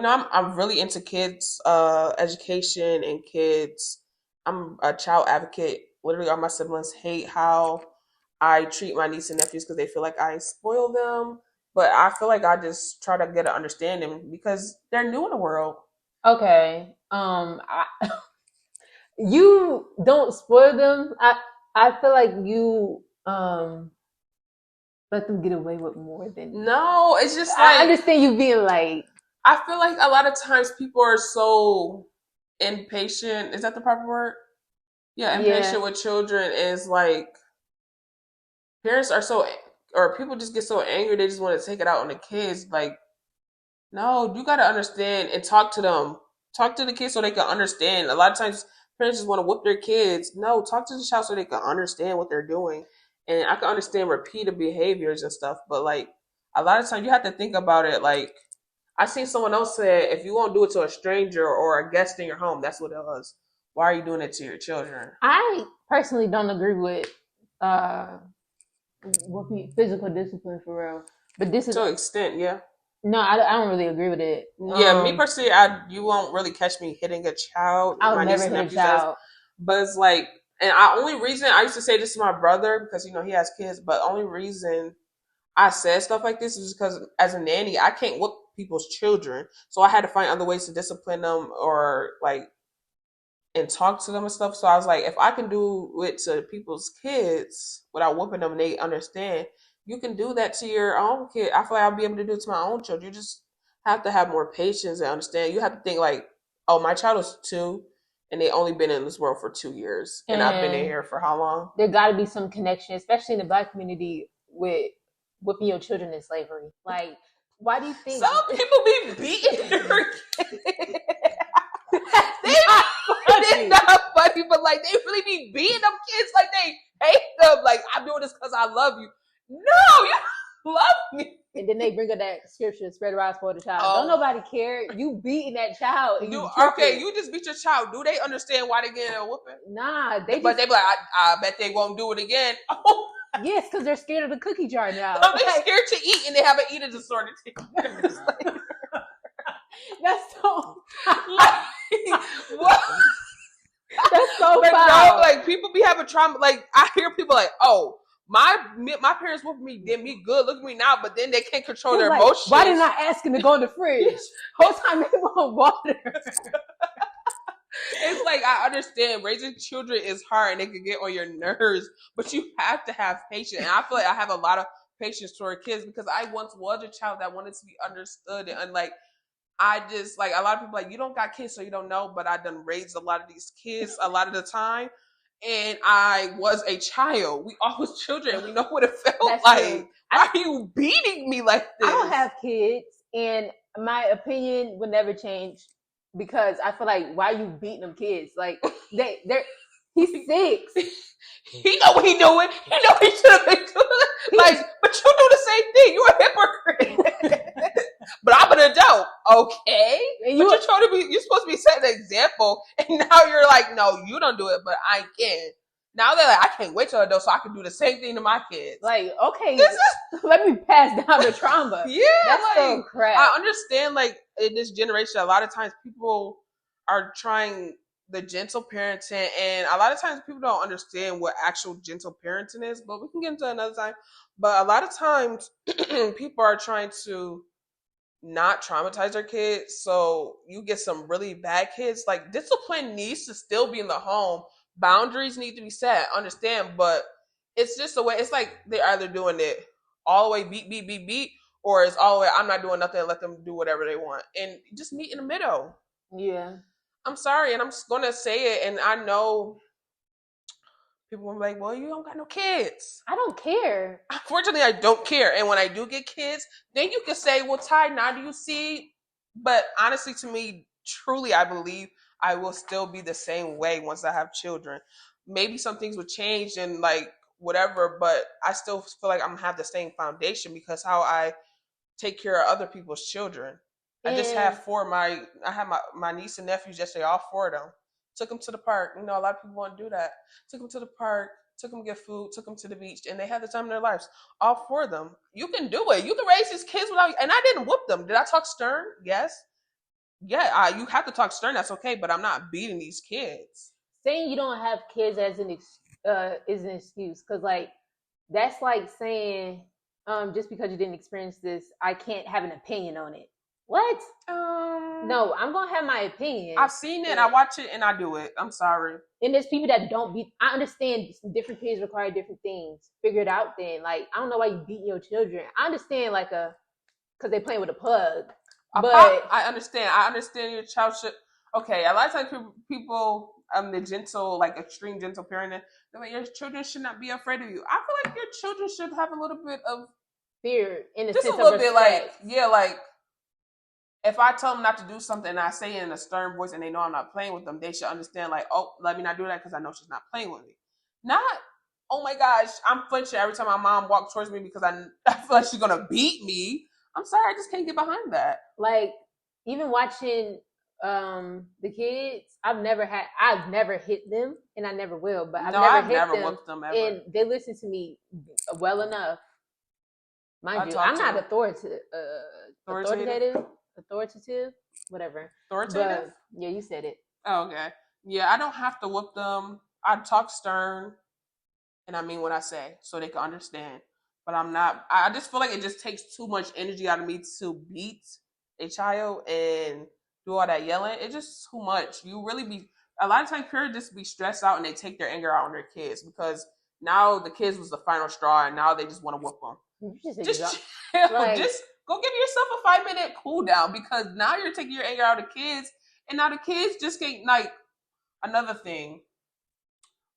I'm really into kids education and kids. I'm a child advocate. Literally all my siblings hate how I treat my niece and nephews because they feel like I spoil them. But I feel like I just try to get an understanding because they're new in the world. Okay. You don't spoil them. I feel like you let them get away with more than. No, it's just I like understand you being like, I feel like a lot of times people are so impatient. Is that the proper word? Yeah, yeah, impatient with children is like parents are so or people just get so angry they just want to take it out on the kids. Like, no, you got to understand and talk to them. Talk to the kids so they can understand. A lot of times parents just want to whip their kids. No, talk to the child so they can understand what they're doing. And I can understand repeated behaviors and stuff, but like a lot of times you have to think about it. Like I seen someone else say, if you won't do it to a stranger or a guest in your home, that's what it was. Why are you doing it to your children? I personally don't agree with uh physical discipline for real. But this is To an extent, yeah. no, I don't really agree with it. Yeah, me personally, I you won't really catch me hitting a child. I would My niece never and hit a nephews does, child. but it's like, and I only reason I used to say this to my brother because he has kids, but only reason I said stuff like this is because as a nanny, I can't whoop people's children, so I had to find other ways to discipline them or like and talk to them and stuff. So I was like, if I can do it to people's kids without whooping them and they understand, you can do that to your own kid. I feel like I'll be able to do it to my own children. You just have to have more patience and understand. You have to think like, oh, my child is 2 and they only been in this world for 2 years. And I've been in And here for how long? there got to be some connection, especially in the black community, with whipping your children in slavery. Like, why do you think Some people be beating their kids. They that's it's funny? not funny, but like they really be beating them kids like they hate them. Like I'm doing this because I love you. No, you don't love me. And then they bring up that scripture, spread around for the child. Don't Oh, nobody care. You beating that child and do you okay. tripping. You just beat your child. Do they understand why they getting a whooping? Nah, they But just they be like, I bet they won't do it again. Oh, yes, because they're scared of the cookie jar now. no, they Like scared to eat and they have an eating disorder. that's so Like, what? that's so But no, foul. like people be having trauma. Like I hear people like, "Oh, my parents whooped me, did me good. Look at me now." But then they can't control They're their like, why didn't emotions. I ask him to go in the fridge? Whole time they want water. It's like I understand raising children is hard and they can get on your nerves, but you have to have patience. And I feel like I have a lot of patience toward kids because I once was a child that wanted to be understood and like I just like a lot of people like you don't got kids so you don't know, but I done raised a lot of these kids a lot of the time. And I was a child. We all was children. We know what it felt That's true. like. Why are you beating me like I don't this? have kids, and my opinion would never change because I feel like why are you beating them kids? Like they're he's 6. He know what he doing. He know he should have been doing it. He's Like, but you do the same thing. You're a hypocrite. But I'm an adult, okay? and But you you're supposed to be setting an example, and now you're like, no, you don't do it, but I can. Now they're like, I can't wait till adult so I can do the same thing to my kids. like okay, This is let me pass down the trauma. yeah, That's like so crap. I understand like in this generation a lot of times people are trying the gentle parenting and a lot of times people don't understand what actual gentle parenting is, but we can get into another time. But a lot of times people are trying to not traumatize their kids. So you get some really bad kids. Like discipline needs to still be in the home. Boundaries need to be set. Understand, but it's just the way. It's like they're either doing it all the way beat beat beat beat, or it's all the way I'm not doing nothing. Let them do whatever they want, and just meet in the middle. Yeah, I'm sorry, and I'm just gonna say it. And I know people will be like, "Well, you don't got no kids." I don't care. Unfortunately, I don't care. And when I do get kids, then you can say, well, Ty, now do you see? But honestly, to me, truly, I believe I will still be the same way once I have children. Maybe some things would change and like whatever, but I still feel like I'm gonna have the same foundation because how I take care of other people's children. I just And have I have my niece and nephews yesterday, all 4 of them. Took them to the park. You know, a lot of people want to do that. Took them to the park, took them to get food, took them to the beach, and they had the time of their lives. All 4 of them. You can do it. You can raise these kids without, and I didn't whoop them. Did I talk stern? Yes. yeah, you have to talk stern. That's okay, but I'm not beating these kids. Saying you don't have kids as is an excuse, because like that's like saying just because you didn't experience this, I can't have an opinion on it. What? No, I'm gonna have my opinion. I've seen it, I watch it, and I do it. I'm sorry. And there's people that don't beat. I understand different kids require different things. Figure it out then. Like I don't know why you beating your children. I understand like because they playing with a plug. But I understand. I understand your child should. Okay, a lot of times people the gentle, like extreme gentle parenting, they're like your children should not be afraid of you. I feel like your children should have a little bit of fear in a just a sense little of bit, respect. like if I tell them not to do something and I say it in a stern voice and they know I'm not playing with them, they should understand, like, oh, let me not do that because I know she's not playing with me. Not, oh my gosh, I'm flinching every time my mom walks towards me because I feel like she's gonna beat me. I'm sorry, I just can't get behind that. Like even watching the kids, I've never hit them and I never will, but I've never hit them, whooped them ever. And they listen to me well enough. Mind you, I'm not authoritative, whatever. Authoritative? But, yeah, you said it. Oh, okay. Yeah, I don't have to whoop them. I talk stern and I mean what I say so they can understand. But I'm not, I just feel like it just takes too much energy out of me to beat a child and do all that yelling. It's just too much. You really be, a lot of times parents just be stressed out and they take their anger out on their kids because now the kids was the final straw and now they just want to whoop them. Just chill. Like, just go give yourself a 5-minute cool down because now you're taking your anger out of kids and now the kids just get like another thing.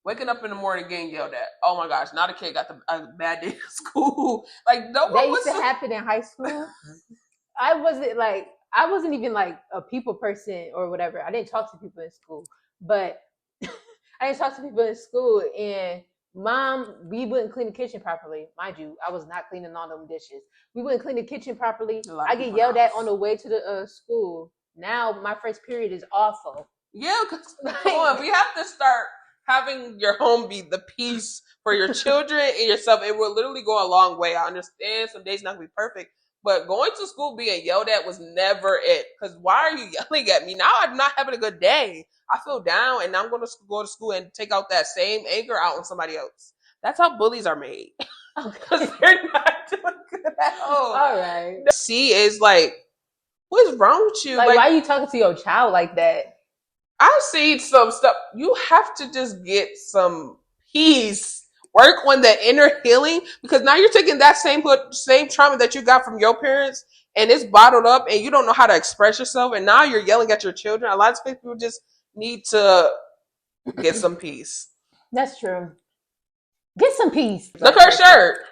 Waking up in the morning getting yelled at. Oh my gosh! Now the kid got a bad day at school. Like no one that used to happen in high school. I wasn't even like a people person or whatever. I didn't talk to people in school, but I didn't talk to people in school. And mom, we wouldn't clean the kitchen properly. Mind you, I was not cleaning all them dishes. We wouldn't clean the kitchen properly. I get yelled at on the way to the school. Now my first period is awful. Yeah, because come on, we have to start having your home be the peace for your children and yourself. It will literally go a long way. I understand some days not gonna be perfect, but going to school being yelled at was never it. Because why are you yelling at me? Now I'm not having a good day. I feel down and I'm going to go to school and take out that same anger out on somebody else. That's how bullies are made. Because they're not doing good at home. All right. C is like, what's wrong with you? Like why are you talking to your child like that? I've seen some stuff. You have to just get some peace. Work on the inner healing because now you're taking that same trauma that you got from your parents and it's bottled up and you don't know how to express yourself and now you're yelling at your children. A lot of people just need to get some peace. That's true. Get some peace. Look at her shirt.